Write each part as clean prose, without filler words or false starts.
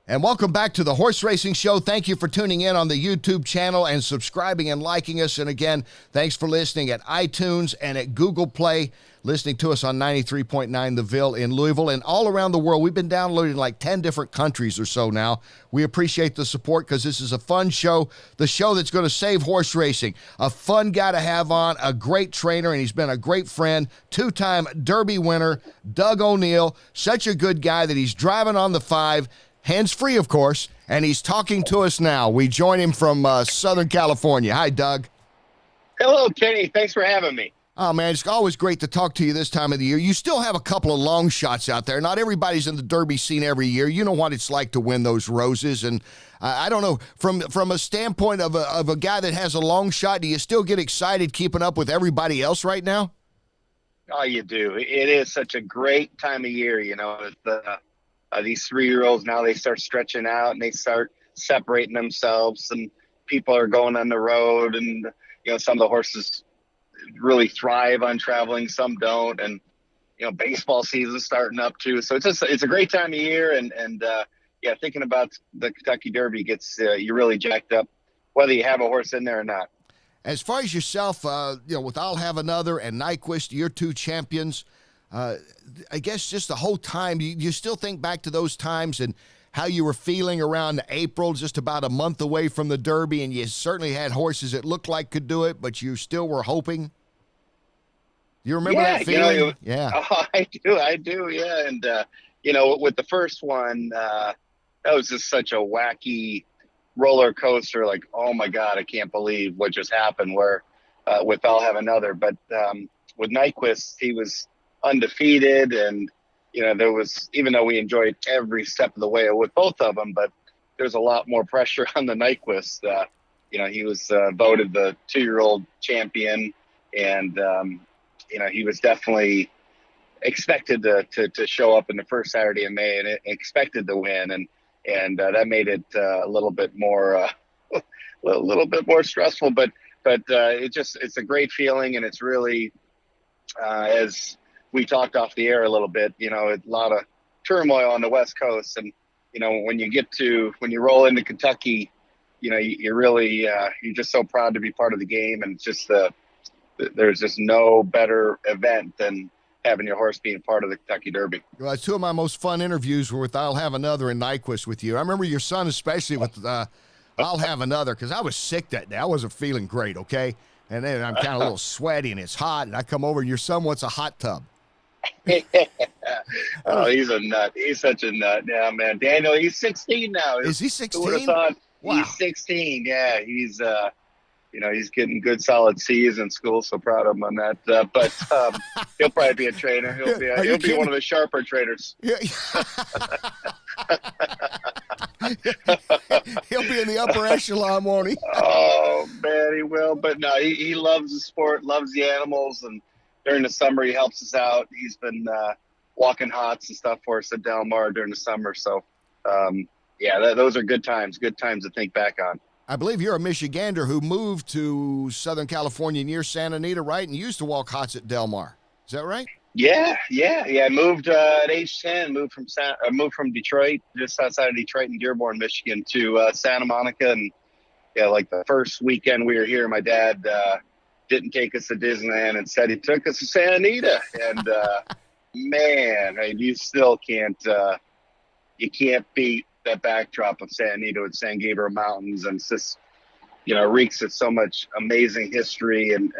And welcome back to the Horse Racing Show. Thank you for tuning in on the YouTube channel and subscribing and liking us. And again, thanks for listening at iTunes and at Google Play, listening to us on 93.9 The Ville in Louisville and all around the world. We've been downloading like 10 different countries or so now. We appreciate the support because this is a fun show, the show that's going to save horse racing. A fun guy to have on, a great trainer, and he's been a great friend, two-time Derby winner, Doug O'Neill. Such a good guy that he's driving on the 5. Hands-free, of course, and he's talking to us now. We join him from Southern California. Hi, Doug. Hello, Kenny. Thanks for having me. Oh, man, it's always great to talk to you this time of the year. You still have a couple of long shots out there. Not everybody's in the Derby scene every year. You know what it's like to win those roses. And I don't know, from a standpoint of a guy that has a long shot, do you still get excited keeping up with everybody else right now? Oh, you do. It is such a great time of year, you know. These 3-year-olds, now they start stretching out and they start separating themselves, and people are going on the road, and you know, some of the horses really thrive on traveling, some don't, and you know, baseball season's starting up too. So it's a great time of year, and yeah, thinking about the Kentucky Derby gets you really jacked up, whether you have a horse in there or not. As far as yourself, you know, with I'll Have Another and Nyquist, your two champions, I guess just the whole time, you still think back to those times and how you were feeling around April, just about a month away from the Derby, and you certainly had horses that looked like could do it, but you still were hoping? You remember that feeling? You know, yeah. Oh, I do, yeah. And, you know, with the first one, that was just such a wacky roller coaster, like, oh, my God, I can't believe what just happened, where with I'll Have Another. But with Nyquist, he was undefeated, and you know, there was, even though we enjoyed every step of the way with both of them, but there's a lot more pressure on the Nyquist. You know, he was voted the 2-year-old champion, and you know, he was definitely expected to show up in the first Saturday in May, and expected to win, and that made it a little bit more a little bit more stressful, but it's a great feeling, and it's really as we talked off the air a little bit, you know, a lot of turmoil on the West Coast. And, you know, when you roll into Kentucky, you know, you're really, you're just so proud to be part of the game. And it's just, there's just no better event than having your horse being part of the Kentucky Derby. Well, two of my most fun interviews were with I'll Have Another and Nyquist with you. I remember your son, especially with I'll Have Another, because I was sick that day. I wasn't feeling great, okay? And then I'm kind of a little sweaty and it's hot, and I come over and your son wants a hot tub. Oh, he's a nut. He's such a nut. Yeah, man. Daniel, he's 16 now. Is he 16? Wow. He's 16. Yeah, he's you know, he's getting good solid C's in school, so proud of him on that. But he'll probably be a trainer. He'll be one of the sharper trainers. Yeah. He'll be in the upper echelon, won't he? Oh, man, he will. But no, he loves the sport, loves the animals, and during the summer, he helps us out. He's been walking hots and stuff for us at Del Mar during the summer. So, yeah, those are good times to think back on. I believe you're a Michigander who moved to Southern California near Santa Anita, right? And used to walk hots at Del Mar. Is that right? Yeah. I moved at age 10. Moved from Detroit, just outside of Detroit in Dearborn, Michigan, to Santa Monica. And yeah, like the first weekend we were here, my dad didn't take us to Disneyland, and said he took us to Santa Anita. And man, you still can't beat that backdrop of Santa Anita with San Gabriel Mountains, and it's just, you know, reeks of so much amazing history, and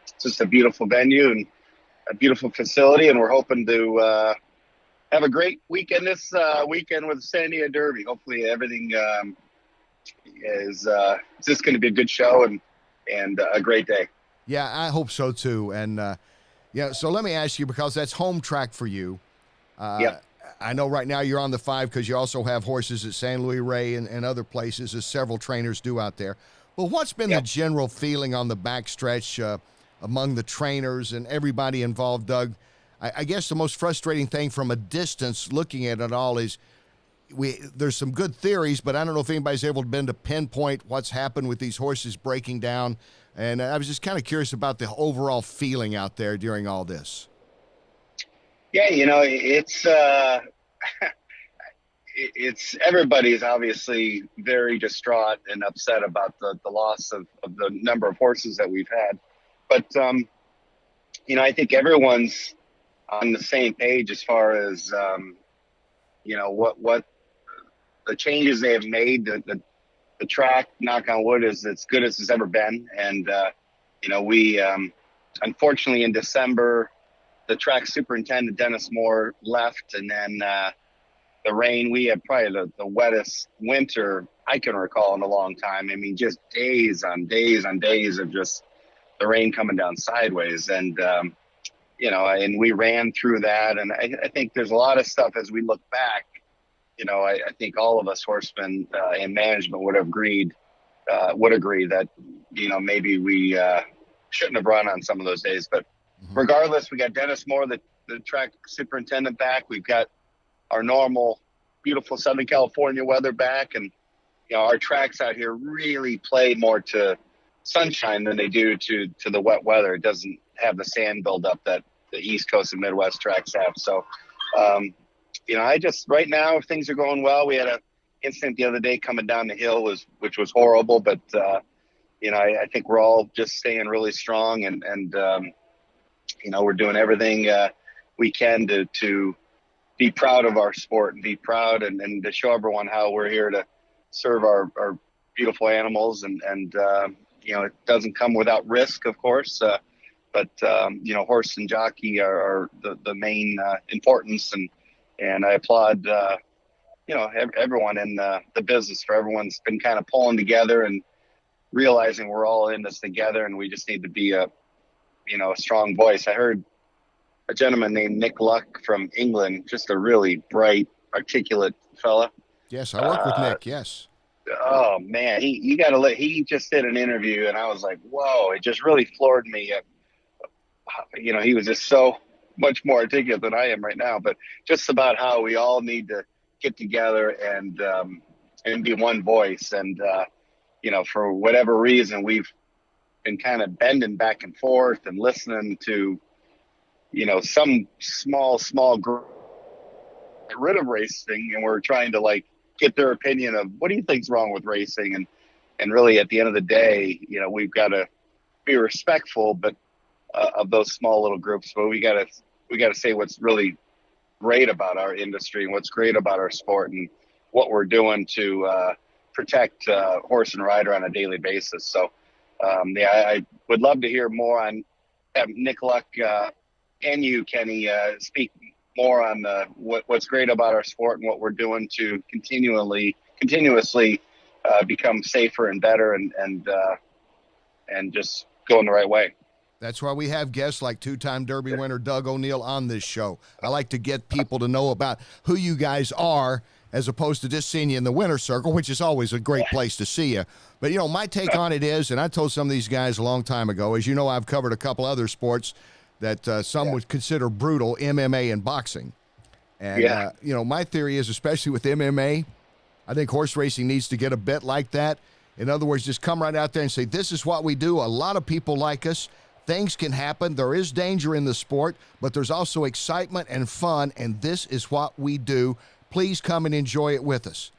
it's just a beautiful venue and a beautiful facility, and we're hoping to have a great weekend this weekend with the Santa Anita Derby. Hopefully everything is it's just going to be a good show and a great day. Yeah, I hope so too. And yeah, so let me ask you, because that's home track for you. Yeah. I know right now you're on the 5 because you also have horses at San Luis Rey and other places, as several trainers do out there. But what's been the general feeling on the backstretch among the trainers and everybody involved, Doug? I guess the most frustrating thing from a distance looking at it all is there's some good theories, but I don't know if anybody's able to pinpoint what's happened with these horses breaking down. And I was just kind of curious about the overall feeling out there during all this. Yeah, you know, it's it's everybody's obviously very distraught and upset about the loss of the number of horses that we've had. But, I think everyone's on the same page as far as, what the changes they have made. The track, knock on wood, is as good as it's ever been. And, we, unfortunately in December, the track superintendent, Dennis Moore, left, and then, the rain, we had probably the wettest winter I can recall in a long time. I mean, just days on days on days of just the rain coming down sideways. And, and we ran through that. And I think there's a lot of stuff as we look back, I think all of us horsemen in management would agree that, maybe we shouldn't have run on some of those days. But regardless, we got Dennis Moore, the track superintendent, back. We've got our normal, beautiful Southern California weather back. And, our tracks out here really play more to sunshine than they do to the wet weather. It doesn't have the sand buildup that the East Coast and Midwest tracks have. So, right now things are going well. We had an incident the other day coming down the hill, which was horrible, but, I think we're all just staying really strong and we're doing everything we can to be proud of our sport and be proud and to show everyone how we're here to serve our beautiful animals. And it doesn't come without risk, of course. But horse and jockey are the main importance. And I applaud, everyone in the business for everyone's been kind of pulling together and realizing we're all in this together and we just need to be a strong voice. I heard a gentleman named Nick Luck from England, just a really bright, articulate fella. Yes, I work with Nick. Yes. Oh man, he just did an interview and I was like, whoa, it just really floored me. He was just so much more articulate than I am right now, but just about how we all need to get together and be one voice. And, for whatever reason, we've been kind of bending back and forth and listening to, some small group get rid of racing, and we're trying to get their opinion of what do you think's wrong with racing. And really at the end of the day, we've got to be respectful, but of those small little groups, but we got to say what's really great about our industry and what's great about our sport and what we're doing to protect horse and rider on a daily basis. So, I would love to hear more on Nick Luck and you, Kenny, speak more on what's great about our sport and what we're doing to continuously become safer and better and just go in the right way. That's why we have guests like two-time Derby winner Doug O'Neill on this show. I like to get people to know about who you guys are as opposed to just seeing you in the winner's circle, which is always a great place to see you. But, my take on it is, and I told some of these guys a long time ago, as you know, I've covered a couple other sports that some would consider brutal, MMA and boxing. And, my theory is, especially with MMA, I think horse racing needs to get a bit like that. In other words, just come right out there and say, this is what we do. A lot of people like us. Things can happen. There is danger in the sport, but there's also excitement and fun, and this is what we do. Please come and enjoy it with us.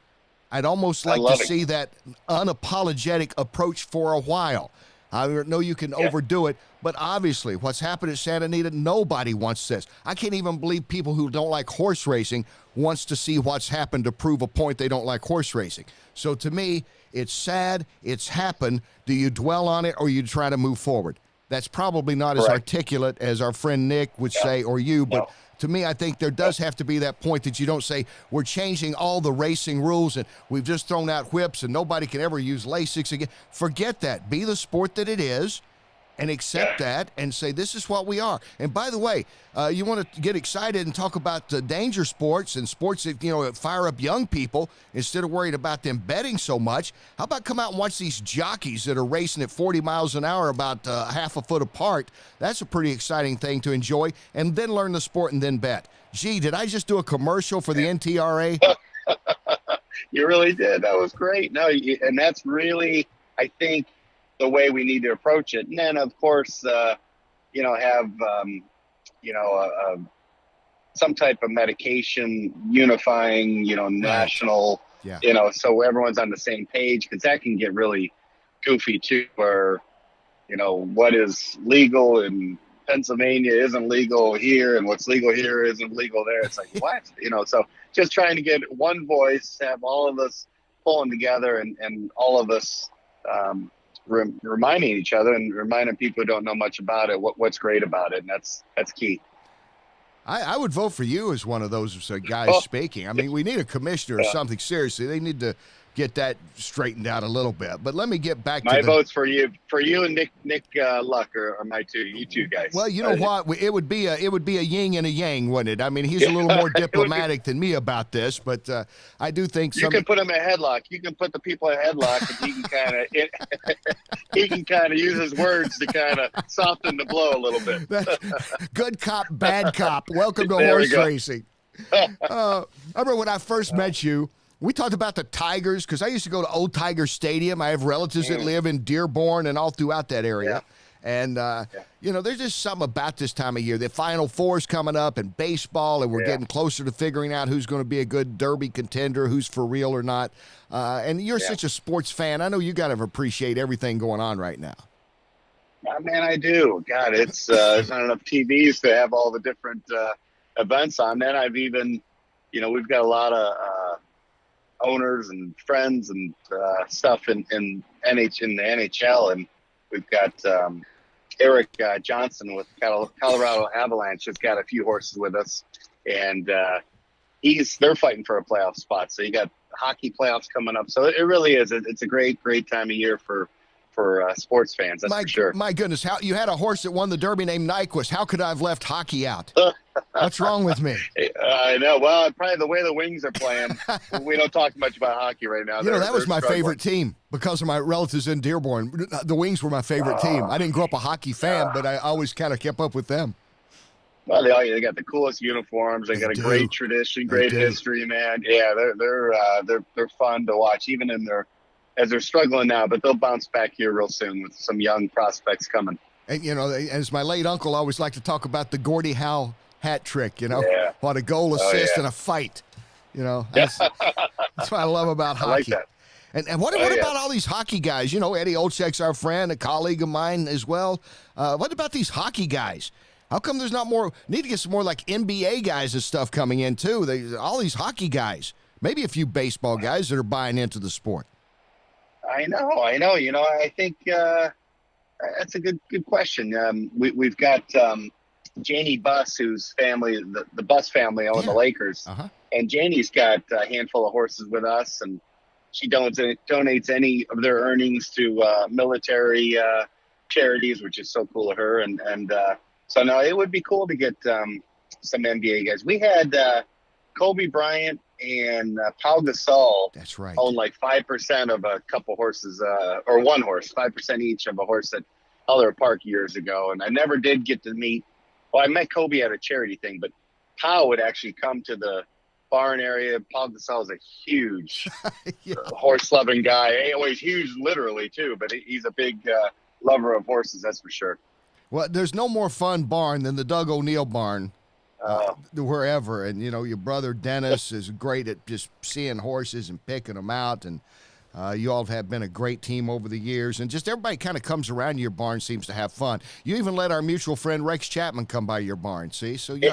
I'd almost like to see that unapologetic approach for a while. I know you can overdo it, but obviously what's happened at Santa Anita, nobody wants this. I can't even believe people who don't like horse racing wants to see what's happened to prove a point they don't like horse racing. So to me, it's sad. It's happened. Do you dwell on it or you try to move forward? That's probably not as articulate as our friend Nick would say or you, but to me, I think there does have to be that point that you don't say, we're changing all the racing rules and we've just thrown out whips and nobody can ever use Lasix again. Forget that. Be the sport that it is and accept that and say, this is what we are. And by the way, you want to get excited and talk about the danger sports and sports that, fire up young people instead of worried about them betting so much. How about come out and watch these jockeys that are racing at 40 miles an hour about half a foot apart? That's a pretty exciting thing to enjoy, and then learn the sport and then bet. Gee, did I just do a commercial for the NTRA? You really did. That was great. No, and that's really, I think, the way we need to approach it. And then, of course, have, some type of medication unifying, national, Yeah. so everyone's on the same page, because that can get really goofy too, where, what is legal in Pennsylvania isn't legal here, and what's legal here isn't legal there. It's like, what? So just trying to get one voice, have all of us pulling together, and all of us reminding each other and reminding people who don't know much about it what's great about it, and that's key. I would vote for you as one of those guys speaking. I mean, we need a commissioner or something. Seriously, they need to get that straightened out a little bit. But let me get back to my vote's for you and Nick Luck are my you two guys. Well, you know what? It would be a yin and a yang, wouldn't it? I mean, he's a little more diplomatic than me about this, but I do think you can put him in a headlock. You can put the people in a headlock, and he can kind of use his words to kind of soften the blow a little bit. Good cop, bad cop. Welcome to horse racing. I remember when I first met you. We talked about the Tigers, because I used to go to Old Tiger Stadium. I have relatives that live in Dearborn and all throughout that area. Yeah. And, there's just something about this time of year. The Final Four's coming up in baseball, and we're getting closer to figuring out who's going to be a good Derby contender, who's for real or not. And you're such a sports fan. I know you got to appreciate everything going on right now. Man, I do. God, there's not enough TVs to have all the different events on. Then I've even, we've got a lot of owners and friends and stuff in the NHL, and we've got Eric Johnson with Colorado Avalanche has got a few horses with us, and they're fighting for a playoff spot. So you got hockey playoffs coming up. So it really is. It's a great time of year for sports fans. That's for sure. My goodness, how you had a horse that won the Derby named Nyquist. How could I have left hockey out? What's wrong with me? I know. Well, probably the way the Wings are playing. We don't talk much about hockey right now. That was my favorite team because of my relatives in Dearborn. The Wings were my favorite team. I didn't grow up a hockey fan, but I always kind of kept up with them. Well, they got the coolest uniforms. They got a great tradition, great history, man. Yeah, they're fun to watch, even as they're struggling now, but they'll bounce back here real soon with some young prospects coming. And, as my late uncle always liked to talk about the Gordie Howe hat trick, what a goal, assist, and a fight. That's what I love about hockey. I like that. And what about all these hockey guys? Eddie Olczyk's our friend, a colleague of mine as well. What about these hockey guys? How come there's not more? Need to get some more like NBA guys and stuff coming in too. All these hockey guys, maybe a few baseball guys that are buying into the sport. I know. I think that's a good question. We've got Janie Buss, whose family, the Buss family, own the Lakers, and Janie's got a handful of horses with us, and she donates any of their earnings to military charities, which is so cool of her. And so no, it would be cool to get some NBA guys. We had Kobe Bryant and Pau Gasol. That's right. Own like 5% of a couple horses, or one horse, 5% each of a horse at Heller Park years ago. And I never did get to meet. Well, I met Kobe at a charity thing, but Pau would actually come to the barn area. Pau Gasol is a huge horse-loving guy. Well, he's huge literally too, but he's a big lover of horses. That's for sure. Well, there's no more fun barn than the Doug O'Neill barn. Wherever, and your brother Dennis is great at just seeing horses and picking them out, and you all have been a great team over the years, and just everybody kind of comes around your barn, seems to have fun. You even let our mutual friend Rex Chapman come by your barn, see? So you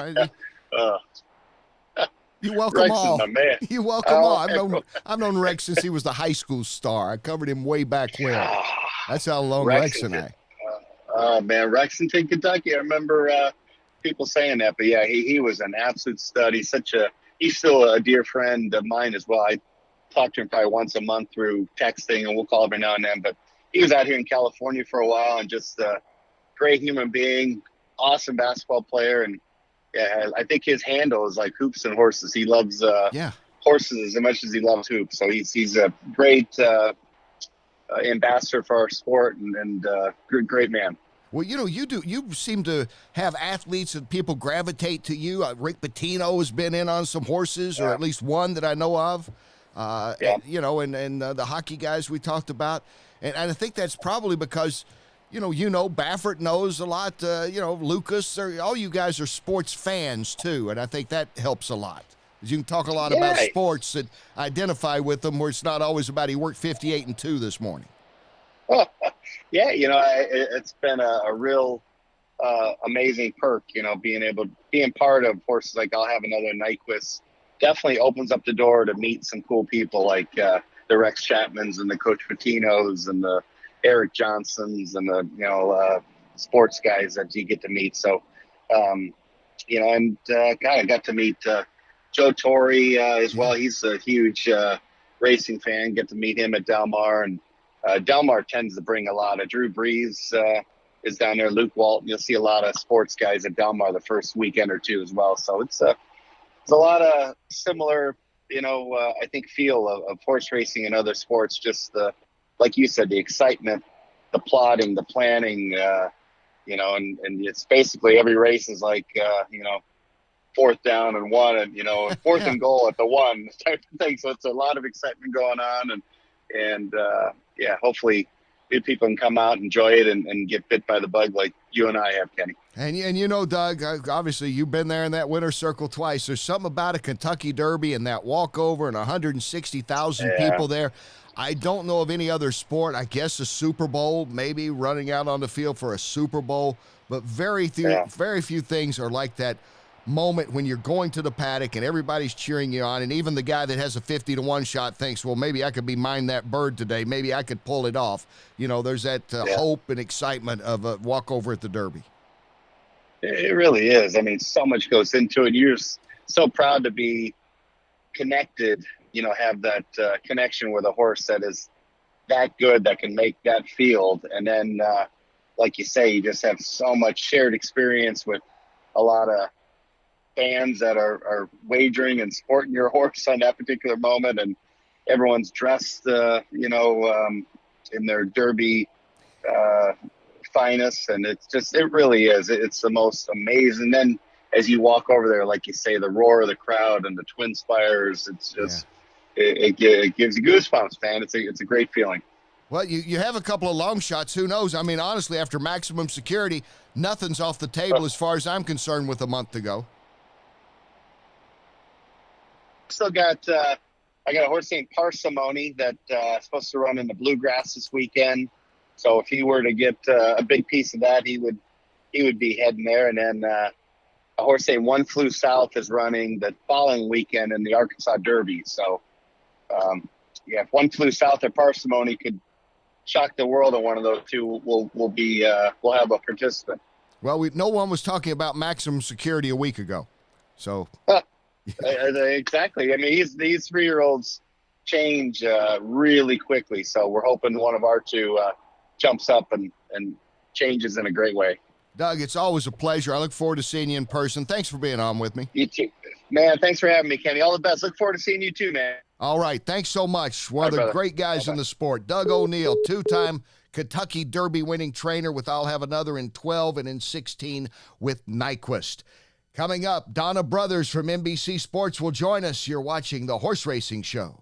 welcome Rex all. Is my man. You welcome all. I've known Rex since he was the high school star. I covered him way back when. That's how long Rex and I. Oh man, Lexington, Kentucky. I remember people saying that, but yeah, he was an absolute stud. He's still a dear friend of mine as well. I talk to him probably once a month through texting, and we'll call every now and then. But he was out here in California for a while, and just a great human being, awesome basketball player, and yeah, I think his handle is like hoops and horses. He loves horses as much as he loves hoops. So he's a great ambassador for our sport, and great man. Well, you seem to have athletes that people gravitate to you. Rick Pitino has been in on some horses, or at least one that I know of. And the hockey guys we talked about. And I think that's probably because Baffert knows a lot. Lucas, all you guys are sports fans too, and I think that helps a lot. You can talk a lot about Yeah. sports and identify with them, where it's not always about he worked 58-2 this morning. Yeah, it's been a real amazing perk, being part of horses like I'll Have Another Nyquist definitely opens up the door to meet some cool people like the Rex Chapmans and the Coach Patinos and the Eric Johnsons and the sports guys that you get to meet. So, I got to meet Joe Torre as well. He's a huge racing fan. Get to meet him at Del Mar, and Del Mar tends to bring a lot of Drew Brees. Is down there. Luke Walton. You'll see a lot of sports guys at Del Mar the first weekend or two as well. So it's a lot of similar, I think feel of horse racing and other sports. Just like you said, the excitement, the plotting, the planning, and it's basically every race is like, fourth down and one, and fourth and goal at the one type of thing. So it's a lot of excitement going on, and hopefully people can come out, enjoy it, and get bit by the bug like you and I have, Kenny. And Doug, obviously you've been there in that winner's circle twice. There's something about a Kentucky Derby and that walkover and 160,000 people there. I don't know of any other sport. I guess a Super Bowl, maybe running out on the field for a Super Bowl, but very few things are like that moment when you're going to the paddock and everybody's cheering you on, and even the guy that has a 50-1 shot thinks, well, maybe I could be mine that bird today. Maybe I could pull it off. There's that hope and excitement of a walkover at the Derby. It really is. I mean, so much goes into it. You're so proud to be connected, have that connection with a horse that is that good, that can make that field. And then, like you say, you just have so much shared experience with a lot of fans that are wagering and sporting your horse on that particular moment, and everyone's dressed in their Derby finest, and it really is. It's the most amazing. Then as you walk over there, like you say, the roar of the crowd and the twin spires, it's just it gives you goosebumps, man. It's a great feeling. Well, you have a couple of long shots. Who knows? I mean, honestly, after maximum security, nothing's off the table as far as I'm concerned with a month to go. Still got I got a horse named Parsimony that is supposed to run in the Bluegrass this weekend. So if he were to get a big piece of that, he would be heading there. And then a horse named One Flew South is running the following weekend in the Arkansas Derby. So if One Flew South or Parsimony could shock the world in one of those two, we'll have a participant. Well, no one was talking about maximum security a week ago, so. Exactly. I mean, these 3-year-olds change really quickly. So we're hoping one of our two jumps up and changes in a great way. Doug, it's always a pleasure. I look forward to seeing you in person. Thanks for being on with me. You too. Man, thanks for having me, Kenny. All the best. Look forward to seeing you too, man. All right. Thanks so much. One of the great guys in the sport. Doug O'Neill, 2-time Kentucky Derby winning trainer with I'll Have Another in 12 and in 16 with Nyquist. Coming up, Donna Brothers from NBC Sports will join us. You're watching The Horse Racing Show.